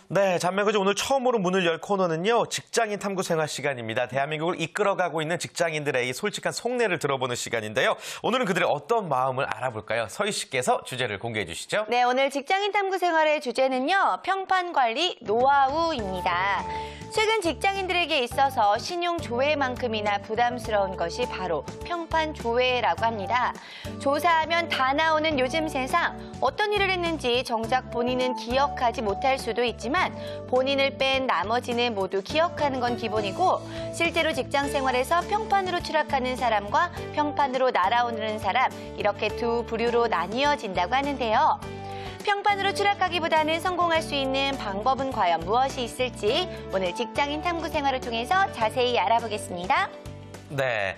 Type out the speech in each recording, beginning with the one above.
네, 잔매거진 오늘 처음으로 문을 열 코너는요. 직장인 탐구 생활 시간입니다. 대한민국을 이끌어가고 있는 직장인들의 이 솔직한 속내를 들어보는 시간인데요. 오늘은 그들의 어떤 마음을 알아볼까요? 서희 씨께서 주제를 공개해 주시죠. 네, 오늘 직장인 탐구 생활의 주제는요. 평판 관리 노하우입니다. 최근 직장인들에게 있어서 신용 조회만큼이나 부담스러운 것이 바로 평판 조회라고 합니다. 조사하면 다 나오는 요즘 세상, 어떤 일을 했는지 정작 본인은 기억하지 못할 수도 있지만 본인을 뺀 나머지는 모두 기억하는 건 기본이고, 실제로 직장 생활에서 평판으로 추락하는 사람과 평판으로 날아오르는 사람, 이렇게 두 부류로 나뉘어진다고 하는데요. 평판으로 추락하기보다는 성공할 수 있는 방법은 과연 무엇이 있을지 오늘 직장인 탐구 생활을 통해서 자세히 알아보겠습니다. 네.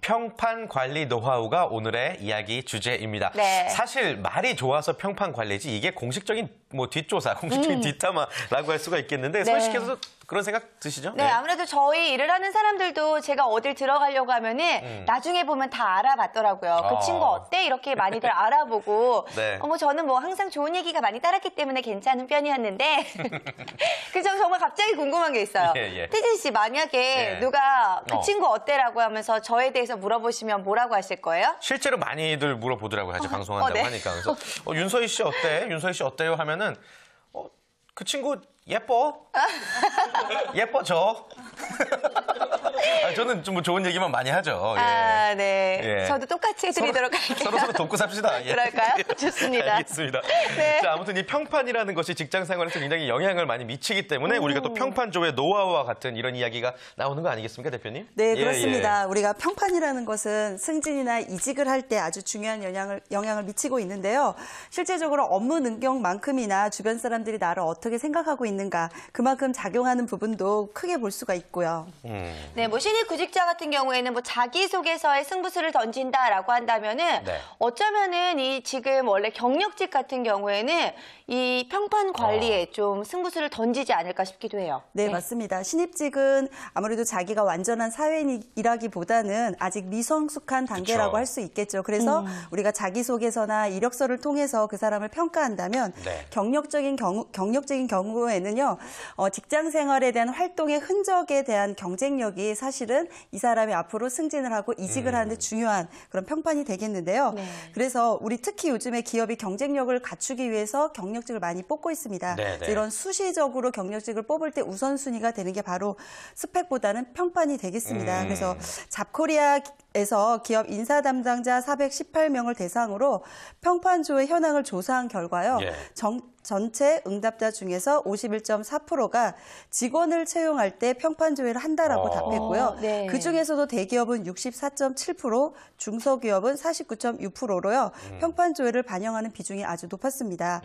평판 관리 노하우가 오늘의 이야기 주제입니다. 네. 사실 말이 좋아서 평판 관리지 이게 공식적인 뒷조사, 공식적인 뒷담화라고 할 수가 있겠는데 서희 씨께서 그런 생각 드시죠? 네, 아무래도 저희 일을 하는 사람들도 제가 어딜 들어가려고 하면은 나중에 보면 다 알아봤더라고요. 그 친구 어때? 이렇게 많이들 알아보고. 네. 저는 뭐 항상 좋은 얘기가 많이 따랐기 때문에 괜찮은 편이었는데. 그래서 정말 갑자기 궁금한 게 있어요. 태진 씨, 만약에 누가 그 친구 어때라고 하면서 저에 대해서 물어보시면 뭐라고 하실 거예요? 실제로 많이들 물어보더라고요. 하죠. 방송한다고 네. 하니까. 그래서 윤서희 씨 어때? 윤서희 씨 어때요? 하면은 그 친구 예뻐? 예뻐져? 저는 좀 좋은 얘기만 많이 하죠. 아, 네. 저도 똑같이 해드리도록 할게요. 서로 돕고 삽시다. 그럴까요? 좋습니다. 알겠습니다. 네. 자, 아무튼 이 평판이라는 것이 직장 생활에서 굉장히 영향을 많이 미치기 때문에 우리가 또 평판 조회 노하우와 같은 이런 이야기가 나오는 거 아니겠습니까, 대표님? 네, 그렇습니다. 우리가 평판이라는 것은 승진이나 이직을 할 때 아주 중요한 영향을 미치고 있는데요. 실제적으로 업무 능력만큼이나 주변 사람들이 나를 어떻게 생각하고 있는가, 그만큼 작용하는 부분도 크게 볼 수가 있고요. 네, 뭐 신입 구직자 같은 경우에는 뭐 자기소개서에 승부수를 던진다라고 한다면은 어쩌면은 이 지금 원래 경력직 같은 경우에는 이 평판 관리에 좀 승부수를 던지지 않을까 싶기도 해요. 네, 맞습니다. 신입직은 아무래도 자기가 완전한 사회인이라기보다는 아직 미성숙한 단계라고 할 수 있겠죠. 그래서 우리가 자기소개서나 이력서를 통해서 그 사람을 평가한다면 경력적인 경우에는요, 직장 생활에 대한 활동의 흔적에 대한 경쟁력이 사실은 이 사람이 앞으로 승진을 하고 이직을 하는 데 중요한 그런 평판이 되겠는데요. 그래서 우리 특히 요즘에 기업이 경쟁력을 갖추기 위해서 경력직을 많이 뽑고 있습니다. 이런 수시적으로 경력직을 뽑을 때 우선순위가 되는 게 바로 스펙보다는 평판이 되겠습니다. 그래서 잡코리아에서 기업 인사 담당자 418명을 대상으로 평판 조회 현황을 조사한 결과요. 전체 응답자 중에서 51.4%가 직원을 채용할 때 평판 조회를 한다라고 답했고요. 그중에서도 대기업은 64.7%, 중소기업은 49.6%로요. 평판 조회를 반영하는 비중이 아주 높았습니다.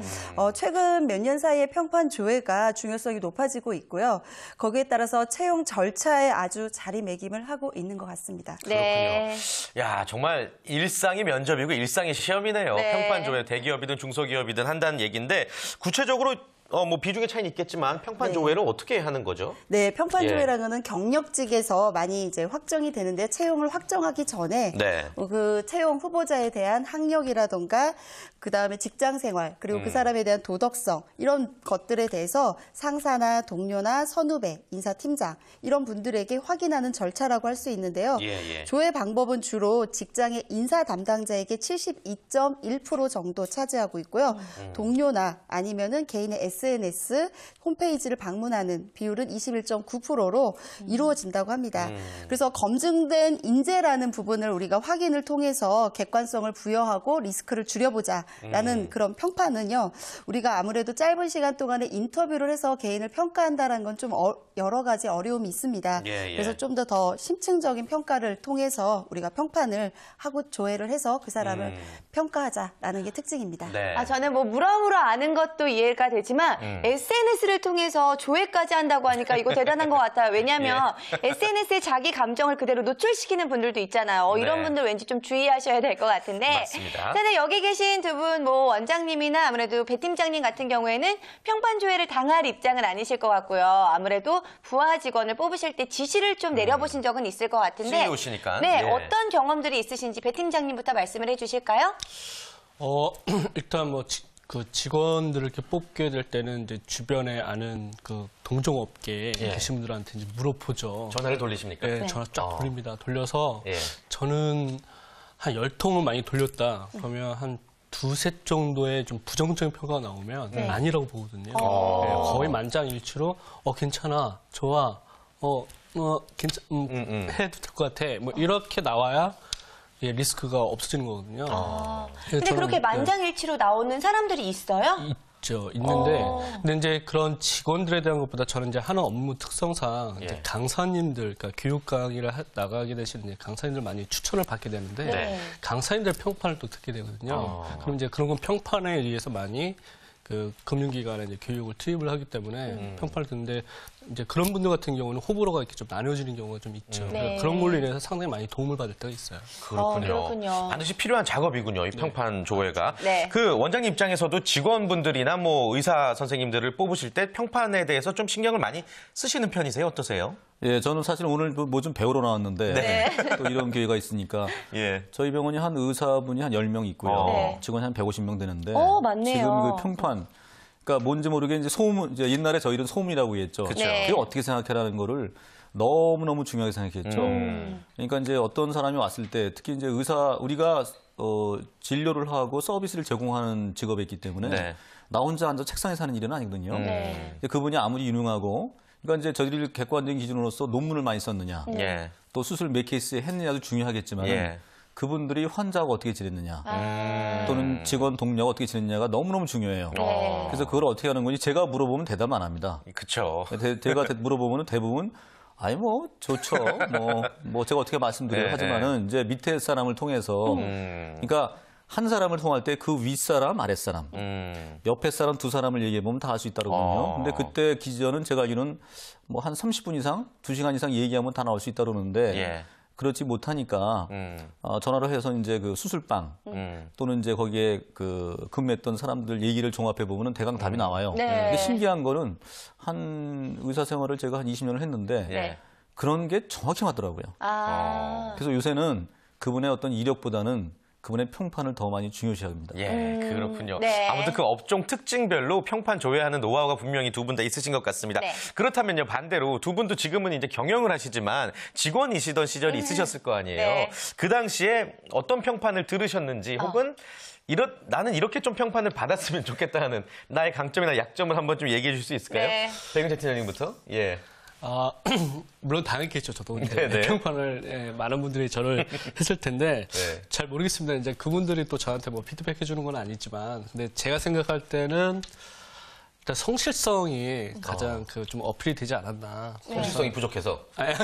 최근 몇 년 사이에 평판 조회가 중요성이 높아지고 있고요. 거기에 따라서 채용 절차에 아주 자리매김을 하고 있는 것 같습니다. 그렇군요. 야, 정말 일상이 면접이고 일상이 시험이네요. 평판 조회, 대기업이든 중소기업이든 한다는 얘기인데 구체적으로 뭐 비중의 차이는 있겠지만 평판 조회를 어떻게 하는 거죠? 네, 평판 조회라는 거는 경력직에서 많이 이제 확정이 되는데 채용을 확정하기 전에 그 채용 후보자에 대한 학력이라던가 그다음에 직장 생활, 그리고 그 사람에 대한 도덕성, 이런 것들에 대해서 상사나 동료나 선후배, 인사팀장 이런 분들에게 확인하는 절차라고 할 수 있는데요. 조회 방법은 주로 직장의 인사 담당자에게 72.1% 정도 차지하고 있고요. 동료나 아니면은 개인의 SNS 홈페이지를 방문하는 비율은 21.9%로 이루어진다고 합니다. 그래서 검증된 인재라는 부분을 우리가 확인을 통해서 객관성을 부여하고 리스크를 줄여보자라는 그런 평판은요. 우리가 아무래도 짧은 시간 동안에 인터뷰를 해서 개인을 평가한다는 건 좀 여러 가지 어려움이 있습니다. 그래서 좀 더 심층적인 평가를 통해서 우리가 평판을 하고 조회를 해서 그 사람을 평가하자라는 게 특징입니다. 저는 뭐 물어물어 아는 것도 이해가 되지만 SNS를 통해서 조회까지 한다고 하니까 이거 대단한 것 같아요. 왜냐하면 SNS에 자기 감정을 그대로 노출시키는 분들도 있잖아요. 이런 분들 왠지 좀 주의하셔야 될 것 같은데. 맞습니다. 근데 여기 계신 두 분, 뭐 원장님이나 아무래도 배 팀장님 같은 경우에는 평판 조회를 당할 입장은 아니실 것 같고요. 아무래도 부하 직원을 뽑으실 때 지시를 좀 내려보신 적은 있을 것 같은데. CEO시니까. 어떤 경험들이 있으신지 배 팀장님부터 말씀을 해주실까요? 일단 뭐 그 직원들을 이렇게 뽑게 될 때는 이제 주변에 아는 그 동종업계에 예. 계신 분들한테 이제 물어보죠. 전화를 돌리십니까? 네, 전화 쫙 돌립니다. 돌려서 예. 저는 한 10통을 많이 돌렸다. 그러면 한 두세 정도의 좀 부정적인 평가가 나오면 네. 아니라고 보거든요. 네, 거의 만장일치로 괜찮아, 좋아, 해도 될 것 같아. 뭐 이렇게 나와야 예, 리스크가 없어지는 거거든요. 그래서 근데 저는, 그렇게 만장일치로 나오는 사람들이 있어요? 있죠. 있는데, 근데 이제 그런 직원들에 대한 것보다 저는 이제 하는 업무 특성상 예. 이제 강사님들, 그러니까 교육 강의를 나가게 되신 이제 강사님들 많이 추천을 받게 되는데, 네. 강사님들 평판을 또 듣게 되거든요. 그럼 이제 그런 건 평판에 의해서 많이 그 금융기관에 이제 교육을 투입을 하기 때문에 평판을 듣는데 이제 그런 분들 같은 경우는 호불호가 이렇게 좀 나눠지는 경우가 좀 있죠. 네. 그런 걸로 인해서 상당히 많이 도움을 받을 때가 있어요. 그렇군요. 그렇군요. 반드시 필요한 작업이군요. 이 평판 조회가. 네. 그 원장님 입장에서도 직원분들이나 뭐 의사 선생님들을 뽑으실 때 평판에 대해서 좀 신경을 많이 쓰시는 편이세요? 어떠세요? 예, 저는 사실 오늘 뭐 좀 배우러 나왔는데 네. 또 이런 기회가 있으니까 예. 저희 병원이 한 의사분이 한 10명 있고요. 네. 직원이 한 150명 되는데 맞네요. 지금 그 평판 그러니까 뭔지 모르게 이제 소문 이제 옛날에 저희는 소문이라고 했죠. 그쵸. 네. 그게 어떻게 생각해라는 거를 너무너무 중요하게 생각했죠. 그러니까 이제 어떤 사람이 왔을 때 특히 이제 우리가 진료를 하고 서비스를 제공하는 직업에 있기 때문에 네. 나 혼자 앉아 책상에 사는 일은 아니거든요. 네. 근데 그분이 아무리 유능하고 그러니까 이제 저희들 객관적인 기준으로서 논문을 많이 썼느냐, 예. 또 수술 몇 케이스에 했느냐도 중요하겠지만 예. 그분들이 환자하고 어떻게 지냈느냐, 또는 직원 동료가 어떻게 지냈느냐가 너무너무 중요해요. 네. 그래서 그걸 어떻게 하는 건지 제가 물어보면 대답 안 합니다. 그쵸. 제가 물어보면 대부분 아니 뭐 좋죠. 뭐 제가 어떻게 말씀드려요. 네, 하지만은 이제 밑에 사람을 통해서 그러니까 한 사람을 통할 때 그 윗사람, 아랫사람, 옆에 사람 두 사람을 얘기해 보면 다 할 수 있다거든요. 근데 그때 기전은 제가 알기로는 뭐 한 30분 이상, 2시간 이상 얘기하면 다 나올 수 있다 그러는데 예. 그렇지 못하니까 전화를 해서 이제 그 수술방 또는 이제 거기에 그 근무했던 사람들 얘기를 종합해 보면은 대강 답이 나와요. 네. 근데 신기한 거는 한 의사 생활을 제가 한 20년을 했는데 예. 그런 게 정확히 맞더라고요. 그래서 요새는 그분의 어떤 이력보다는 그분의 평판을 더 많이 중요시합니다. 예, 그렇군요. 네. 아무튼 그 업종 특징별로 평판 조회하는 노하우가 분명히 두 분 다 있으신 것 같습니다. 네. 그렇다면요, 반대로 두 분도 지금은 이제 경영을 하시지만 직원이시던 시절이 있으셨을 거 아니에요. 네. 그 당시에 어떤 평판을 들으셨는지 혹은 나는 이렇게 좀 평판을 받았으면 좋겠다 하는 나의 강점이나 약점을 한번 좀 얘기해 줄 수 있을까요? 네. 백은재 팀장님부터. 예. 물론 당했겠죠. 저도 이제 네네. 평판을 많은 분들이 저를 했을 텐데 네. 잘 모르겠습니다. 이제 그분들이 또 저한테 뭐 피드백 해주는 건 아니지만, 근데 제가 생각할 때는 일단 성실성이 가장 그 좀 어필이 되지 않았나. 성실성이 부족해서. 아니,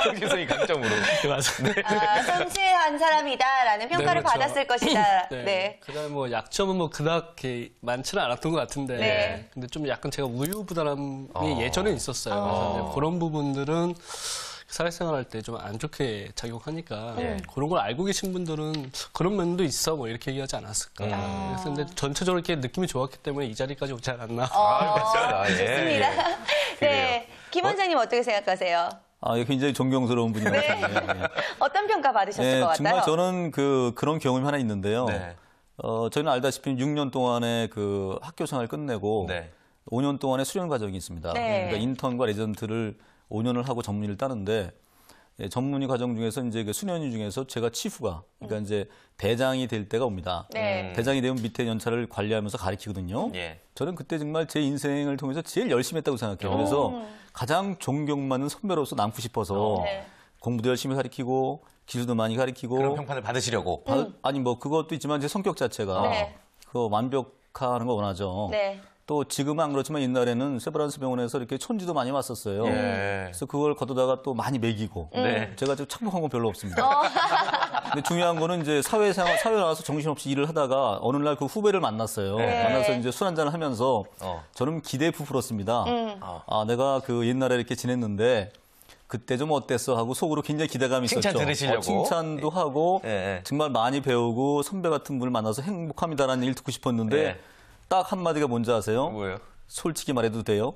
성실성이 강점으로. 네, 맞습니다. 성실한 사람이다라는 평가를 그렇죠. 받았을 것이다. 네. 네. 그다음에 뭐 약점은 뭐 그렇게 많지는 않았던 것 같은데, 네. 근데 좀 약간 제가 우유부단함이 예전에 있었어요. 그래서 이제 그런 부분들은 사회생활 할 때 좀 안 좋게 작용하니까 그런 걸 알고 계신 분들은 그런 면도 있어 뭐 이렇게 얘기하지 않았을까. 그래서 근데 전체적으로 이렇게 느낌이 좋았기 때문에 이 자리까지 오지 않았나. 맞습니다. 예, 좋습니다. 예. 네. 김 원장님 어떻게 생각하세요? 굉장히 존경스러운 분인 것 네. 같아요. 어떤 평가 받으셨을 것 같아요? 정말 저는 그런 경험이 하나 있는데요. 네. 저희는 알다시피 6년 동안의 그 학교 생활을 끝내고 네. 5년 동안의 수련 과정이 있습니다. 네. 그러니까 인턴과 레전트를 5년을 하고 전문의를 따는데 전문의 과정 중에서 이제 그 수련의 중에서 제가 치후가 그러니까 이제 대장이 될 때가 옵니다. 네. 대장이 되면 밑에 연차를 관리하면서 가르치거든요. 예. 저는 그때 정말 제 인생을 통해서 제일 열심히 했다고 생각해요. 그래서 가장 존경받는 선배로서 남고 싶어서 네. 공부도 열심히 가르치고 기술도 많이 가르치고 그런 평판을 받으시려고. 아니 뭐 그것도 있지만 제 성격 자체가 네. 그 완벽하는 거 원하죠. 네. 또 지금은 안 그렇지만 옛날에는 세브란스 병원에서 이렇게 촌지도 많이 왔었어요. 예. 그래서 그걸 거두다가 또 많이 먹이고. 네. 제가 좀 착복한 건 별로 없습니다. 근데 중요한 거는 이제 사회 나와서 정신없이 일을 하다가 어느 날 그 후배를 만났어요. 네. 만나서 이제 술 한잔을 하면서 저는 기대에 부풀었습니다. 내가 그 옛날에 이렇게 지냈는데 그때 좀 어땠어 하고 속으로 굉장히 기대감이 있었죠. 칭찬 들으시려고. 칭찬도 하고 예. 정말 많이 배우고 선배 같은 분을 만나서 행복합니다라는 얘기를 듣고 싶었는데 예. 딱 한마디가 뭔지 아세요? 뭐예요? 솔직히 말해도 돼요?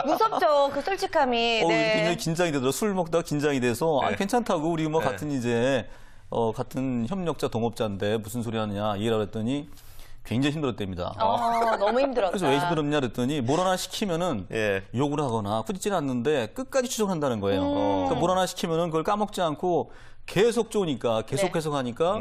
무섭죠. 그 솔직함이. 네. 굉장히 긴장이 되더라고요. 술 먹다가 긴장이 돼서 네. 괜찮다고 우리 뭐 네. 같은 이제 같은 협력자 동업자인데 무슨 소리 하느냐 얘기를 했더니 굉장히 힘들었답니다. 너무 힘들었다. 그래서 왜 힘들었냐 그랬더니 뭘 하나 시키면은 예. 욕을 하거나 꾸짖지는 않는데 끝까지 추적한다는 거예요. 그러니까 뭘 하나 시키면은 그걸 까먹지 않고 계속 쪼니까 계속 네. 해석하니까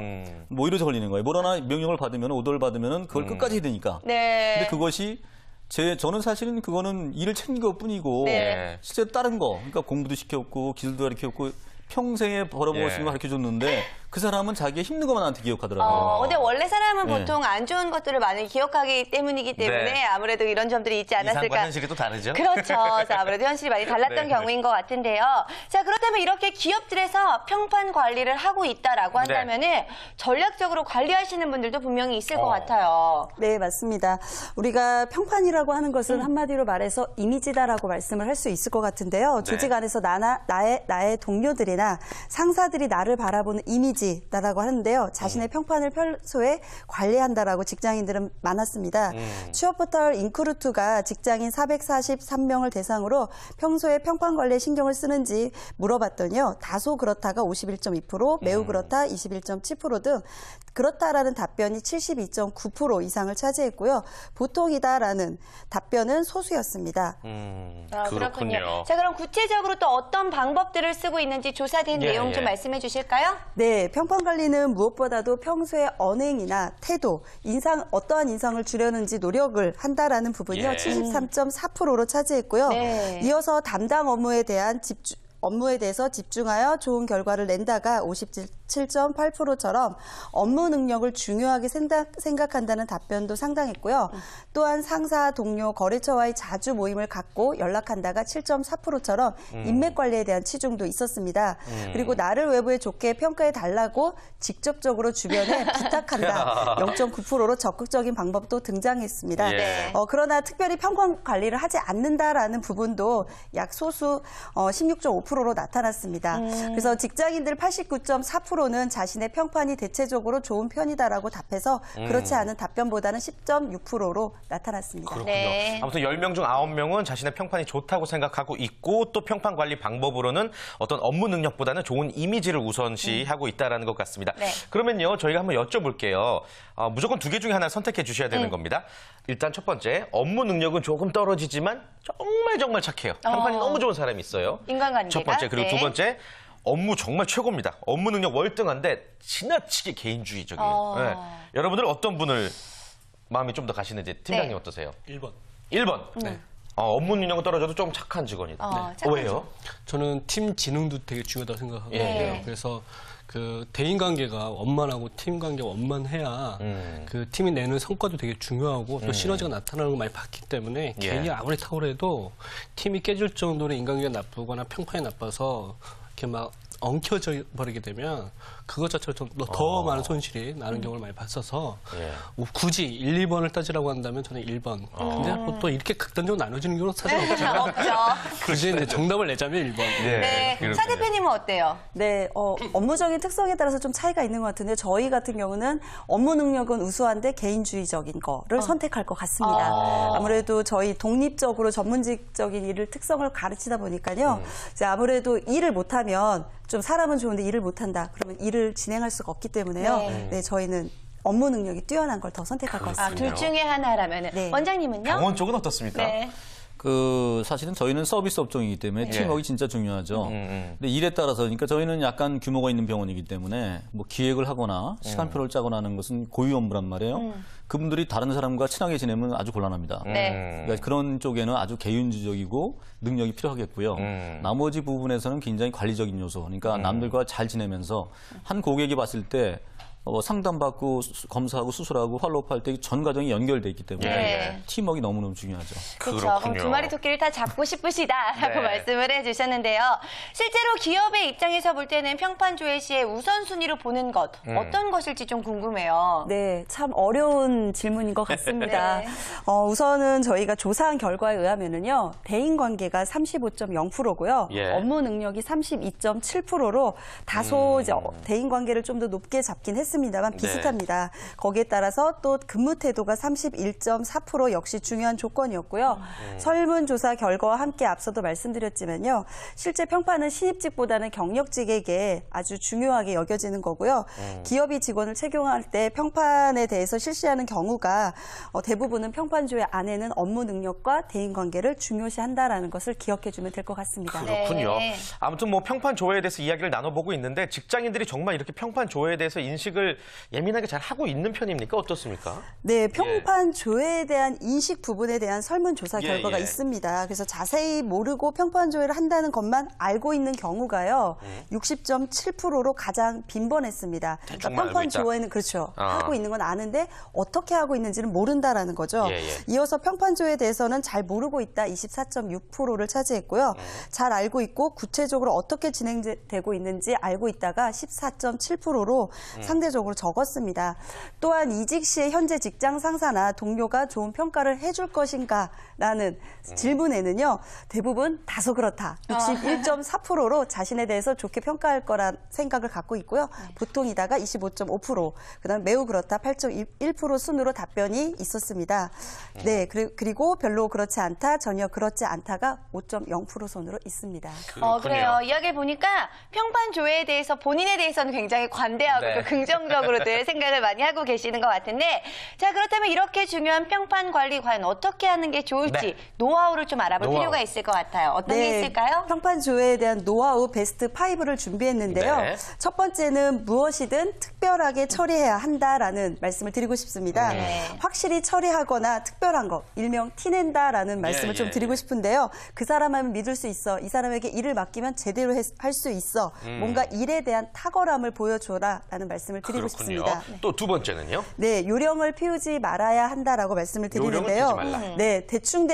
뭐 이러저 걸리는 거예요. 뭘 하나 명령을 받으면 오더를 받으면은 그걸 끝까지 해야 되니까. 네. 근데 그것이 저는 사실은 그거는 일을 챙긴 것뿐이고 네. 실제로 다른 거, 그러니까 공부도 시켰고 기술도 가르쳤고 평생에 벌어먹을 수 있는 거 가르쳐줬는데 그 사람은 자기가 힘든 것만 나한테 기억하더라고요. 근데 원래 사람은 네. 보통 안 좋은 것들을 많이 기억하기 때문이기 때문에 네. 아무래도 이런 점들이 있지 이상과 않았을까. 현실이 또 다르죠? 그렇죠. 그래서 아무래도 현실이 많이 달랐던 네. 경우인 것 같은데요. 자, 그렇다면 이렇게 기업들에서 평판 관리를 하고 있다라고 한다면은 전략적으로 관리하시는 분들도 분명히 있을 것 같아요. 네, 맞습니다. 우리가 평판이라고 하는 것은 한마디로 말해서 이미지다라고 말씀을 할 수 있을 것 같은데요. 조직 안에서 나의 동료들이나 상사들이 나를 바라보는 이미지다라고 하는데요. 자신의 평판을 평소에 관리한다라고 직장인들은 많았습니다. 취업 포털 인크루트가 직장인 443명을 대상으로 평소에 평판 관리에 신경을 쓰는지 물어봤더니요. 다소 그렇다가 51.2%, 매우 그렇다 21.7% 등 그렇다라는 답변이 72.9% 이상을 차지했고요. 보통이다라는 답변은 소수였습니다. 그렇군요. 자, 그럼 구체적으로 또 어떤 방법들을 쓰고 있는지 조사된 예, 내용 좀 예. 말씀해 주실까요? 네, 평판 관리는 무엇보다도 평소에 언행이나 태도, 어떠한 인상을 주려는지 노력을 한다라는 부분이요. 예. 73.4%로 차지했고요. 네. 이어서 담당 업무에 대해서 집중하여 좋은 결과를 낸다가 57.8%처럼 업무 능력을 중요하게 생각한다는 답변도 상당했고요. 또한 상사, 동료, 거래처와의 자주 모임을 갖고 연락한다가 7.4%처럼 인맥 관리에 대한 치중도 있었습니다. 그리고 나를 외부에 좋게 평가해 달라고 직접적으로 주변에 부탁한다. 0.9%로 적극적인 방법도 등장했습니다. 예. 그러나 특별히 평판 관리를 하지 않는다라는 부분도 약 소수 16.5%로 나타났습니다. 그래서 직장인들 89.4%는 자신의 평판이 대체적으로 좋은 편이다라고 답해서 그렇지 않은 답변보다는 10.6%로 나타났습니다. 그렇군요. 네. 아무튼 10명 중 9명은 자신의 평판이 좋다고 생각하고 있고 또 평판 관리 방법으로는 어떤 업무 능력보다는 좋은 이미지를 우선시하고 있다는 것 같습니다. 네. 그러면요, 저희가 한번 여쭤볼게요. 무조건 2개 중에 하나를 선택해 주셔야 되는 겁니다. 일단 첫 번째, 업무 능력은 조금 떨어지지만 정말 착해요. 평판이 너무 좋은 사람이 있어요. 인간관계가? 첫 번째, 그리고 네. 두 번째, 업무 정말 최고입니다. 업무 능력 월등한데 지나치게 개인주의적이에요. 네. 여러분들 어떤 분을 마음이 좀 더 가시는지 팀장님 네. 어떠세요? 1번. 1번. 네. 업무 능력은 떨어져도 좀 착한 직원이다. 착한 왜요? 저는 팀 지능도 되게 중요하다고 생각하거든요. 네. 그래서 그 대인 관계가 원만하고 팀 관계가 원만해야 그 팀이 내는 성과도 되게 중요하고 또 시너지가 나타나는 걸 많이 봤기 때문에 예. 괜히 아무리 탁월해도 팀이 깨질 정도로 인간관계가 나쁘거나 평판이 나빠서 이렇게 막 엉켜져 버리게 되면 그것 자체로 좀 더 많은 손실이 나는 경우를 많이 봤어서 예. 굳이 1, 2번을 따지라고 한다면 저는 1번. 근데 뭐 또 이렇게 극단적으로 나눠지는 경우는 사실 없지만 없죠. 굳이 이제 정답을 내자면 1번. 네. 그렇군요. 사 대표님은 어때요? 네, 업무적인 특성에 따라서 좀 차이가 있는 것 같은데 저희 같은 경우는 업무 능력은 우수한데 개인주의적인 거를 선택할 것 같습니다. 아무래도 저희 독립적으로 전문직적인 일을 특성을 가르치다 보니까요. 이제 아무래도 일을 못하면 좀 사람은 좋은데 일을 못한다. 그러면 일을 진행할 수가 없기 때문에요. 네, 저희는 업무 능력이 뛰어난 걸 더 선택할 것 같습니다. 둘 중에 하나라면은. 네. 원장님은요? 병원 쪽은 어떻습니까? 네. 사실은 저희는 서비스 업종이기 때문에 팀워크가 진짜 중요하죠. 근데 일에 따라서, 그러니까 저희는 약간 규모가 있는 병원이기 때문에 뭐 기획을 하거나 시간표를 짜거나 하는 것은 고유 업무란 말이에요. 그분들이 다른 사람과 친하게 지내면 아주 곤란합니다. 네. 그러니까 그런 쪽에는 아주 개인주의적이고 능력이 필요하겠고요. 나머지 부분에서는 굉장히 관리적인 요소, 그러니까 남들과 잘 지내면서 한 고객이 봤을 때 상담받고 검사하고 수술하고 팔로우할 때 전 과정이 연결돼 있기 때문에 네. 팀워크가 너무너무 중요하죠. 그렇죠. 그럼 그렇군요. 두 마리 토끼를 다 잡고 싶으시다라고 네. 말씀을 해주셨는데요. 실제로 기업의 입장에서 볼 때는 평판 조회 시에 우선순위로 보는 것 어떤 것일지 좀 궁금해요. 네, 참 어려운 질문인 것 같습니다. 네. 우선은 저희가 조사한 결과에 의하면은요, 대인 관계가 35.0%고요, 예. 업무 능력이 32.7%로 다소 이제 대인 관계를 좀 더 높게 잡긴 했습니다. 했습니다만 비슷합니다. 거기에 따라서 또 근무 태도가 31.4% 역시 중요한 조건이었고요. 설문조사 결과와 함께 앞서도 말씀드렸지만요. 실제 평판은 신입직보다는 경력직에게 아주 중요하게 여겨지는 거고요. 기업이 직원을 채용할 때 평판에 대해서 실시하는 경우가 대부분은 평판조회 안에는 업무 능력과 대인관계를 중요시한다라는 것을 기억해주면 될 것 같습니다. 그렇군요. 네. 아무튼 뭐 평판 조회에 대해서 이야기를 나눠보고 있는데 직장인들이 정말 이렇게 평판 조회에 대해서 인식을 예민하게 잘 하고 있는 편입니까? 어떻습니까? 네, 평판 조회에 대한 인식 부분에 대한 설문조사 예, 결과가 예. 있습니다. 그래서 자세히 모르고 평판 조회를 한다는 것만 알고 있는 경우가요. 60.7%로 가장 빈번했습니다. 그러니까 알고 평판 있다. 조회는 그렇죠. 아. 하고 있는 건 아는데 어떻게 하고 있는지는 모른다라는 거죠. 예, 예. 이어서 평판 조회에 대해서는 잘 모르고 있다 24.6%를 차지했고요. 잘 알고 있고 구체적으로 어떻게 진행되고 있는지 알고 있다가 14.7%로 상대적으로 적었습니다. 또한 이직 시에 현재 직장 상사나 동료가 좋은 평가를 해줄 것인가라는 질문에는요. 대부분 다소 그렇다. 61.4%로 자신에 대해서 좋게 평가할 거란 생각을 갖고 있고요. 보통이다가 25.5%, 그다음 매우 그렇다 8.1% 순으로 답변이 있었습니다. 네, 그리고 별로 그렇지 않다, 전혀 그렇지 않다가 5.0% 선으로 있습니다. 그래요. 이야기를 보니까 평판 조회에 대해서 본인에 대해서는 굉장히 관대하고 네. 또 긍정적으로들 생각을 많이 하고 계시는 것 같은데, 자, 그렇다면 이렇게 중요한 평판 관리 과연 어떻게 하는 게 좋을지 네. 노하우를 좀 알아볼 노하우. 필요가 있을 것 같아요. 어떤 게 있을까요? 평판 조회에 대한 노하우 베스트 5를 준비했는데요. 네. 첫 번째는 무엇이든 특별하게 처리해야 한다라는 말씀을 드리고 싶습니다. 네. 확실히 처리하거나 특별한 것, 일명 티낸다라는 말씀을 좀 드리고 싶은데요. 그 사람은 믿을 수 있어. 이 사람에게 일을 맡기면 제대로 할 수 있어. 뭔가 일에 대한 탁월함을 보여줘라라는 말씀을 드리고 싶습니다. 또 두 번째는요? 네, 요령을 피우지 말아야 한다라고 말씀을 드리는데요. 요령을 피우지 말라. 네, 대충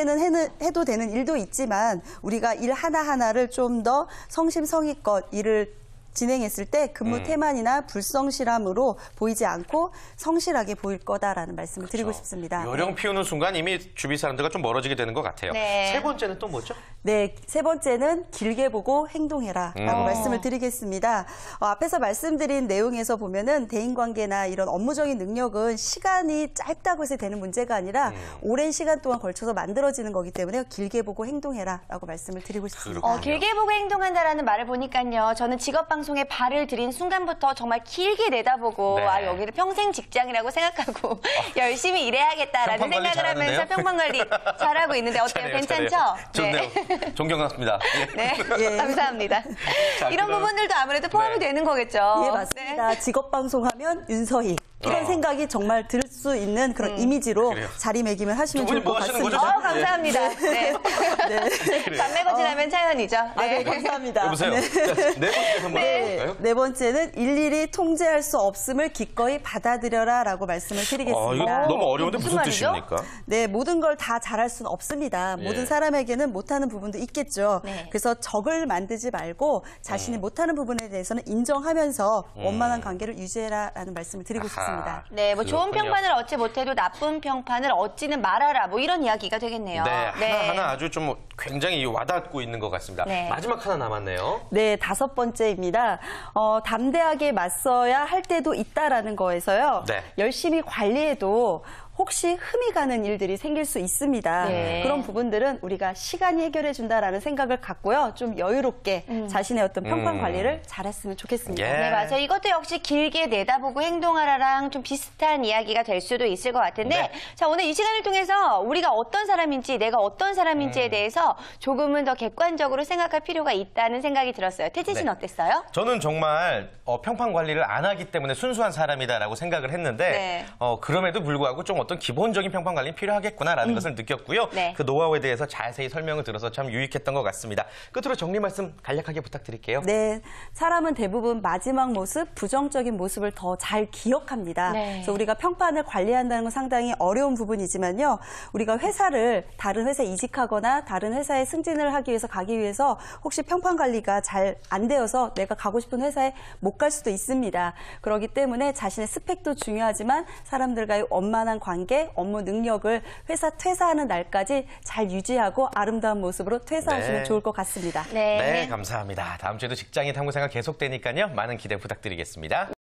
해도 되는 일도 있지만 우리가 일 하나하나를 좀 더 성심성의껏 일을 진행했을 때 근무 태만이나 불성실함으로 보이지 않고 성실하게 보일 거다라는 말씀을 드리고 싶습니다. 요령 피우는 순간 이미 주위 사람들과 좀 멀어지게 되는 것 같아요. 네. 세 번째는 또 뭐죠? 네, 세 번째는 길게 보고 행동해라라고 말씀을 드리겠습니다. 앞에서 말씀드린 내용에서 보면은 대인관계나 이런 업무적인 능력은 시간이 짧다고 해서 되는 문제가 아니라 오랜 시간 동안 걸쳐서 만들어지는 거기 때문에 길게 보고 행동해라라고 말씀을 드리고 싶습니다. 길게 보고 행동한다라는 말을 보니까요. 저는 직업방송에 발을 들인 순간부터 정말 길게 내다보고 네. 아, 여기를 평생 직장이라고 생각하고 열심히 일해야겠다라는 평판 관리 생각을 하면서 잘하는데요? 평판 관리 잘하고 있는데 어때요? 잘해요, 괜찮죠? 잘해요. 좋네요. 존경합니다. 예. 네, 예. 감사합니다. 자, 이런 그럼- 부분들도 아무래도 포함이 네. 되는 거겠죠. 예, 맞습니다. 직업방송하면 윤서희. 이런 생각이 정말 들 수 있는 그런 이미지로 그래요. 자리매김을 하시면 두 분이 좋을 것 뭐 하시는 같습니다. 거죠, 감사합니다. 네. 담배고 지나면 차연이죠. 네, 감사합니다. 여보세요. 네. 자, 네 번째 한번 해볼까요? 네 번째는 일일이 통제할 수 없음을 기꺼이 받아들여라라고 말씀을 드리겠습니다. 이거 너무 어려운데 무슨 무슨 말이죠? 뜻입니까? 네, 모든 걸 다 잘할 수는 없습니다. 모든 사람에게는 못하는 부분도 있겠죠. 네. 그래서 적을 만들지 말고 자신이 못하는 부분에 대해서는 인정하면서 원만한 관계를 유지해라라는 말씀을 드리고 싶습니다. 네, 뭐 좋은 그렇군요. 평판을 얻지 못해도 나쁜 평판을 얻지는 말아라. 뭐 이런 이야기가 되겠네요. 네, 하나하나 아주 좀 굉장히 와닿고 있는 것 같습니다. 네. 마지막 하나 남았네요. 네, 다섯 번째입니다. 담대하게 맞서야 할 때도 있다라는 거에서요. 네. 열심히 관리해도 혹시 흠이 가는 일들이 생길 수 있습니다. 네. 그런 부분들은 우리가 시간이 해결해 준다라는 생각을 갖고요. 좀 여유롭게 자신의 어떤 평판 관리를 잘했으면 좋겠습니다. 예. 네, 맞아요. 이것도 역시 길게 내다보고 행동하라랑 좀 비슷한 이야기가 될 수도 있을 것 같은데, 네. 자, 오늘 이 시간을 통해서 우리가 어떤 사람인지, 내가 어떤 사람인지에 대해서 조금은 더 객관적으로 생각할 필요가 있다는 생각이 들었어요. 태진 씨는 네. 어땠어요? 저는 정말 평판 관리를 안 하기 때문에 순수한 사람이다라고 생각을 했는데 네. 그럼에도 불구하고 좀 어떤 기본적인 평판 관리는 필요하겠구나라는 것을 느꼈고요. 네. 그 노하우에 대해서 자세히 설명을 들어서 참 유익했던 것 같습니다. 끝으로 정리 말씀 간략하게 부탁드릴게요. 네, 사람은 대부분 마지막 모습, 부정적인 모습을 더 잘 기억합니다. 네. 그래서 우리가 평판을 관리한다는 건 상당히 어려운 부분이지만요. 우리가 회사를 다른 회사에 이직하거나 다른 회사에 승진을 하기 위해서 가기 위해서 혹시 평판 관리가 잘 안 되어서 내가 가고 싶은 회사에 못 갈 수도 있습니다. 그렇기 때문에 자신의 스펙도 중요하지만 사람들과의 원만한 관계, 업무 능력을 회사 퇴사하는 날까지 잘 유지하고 아름다운 모습으로 퇴사하시면 네. 좋을 것 같습니다. 네, 감사합니다. 다음 주에도 직장인 탐구 생활 계속되니까요. 많은 기대 부탁드리겠습니다.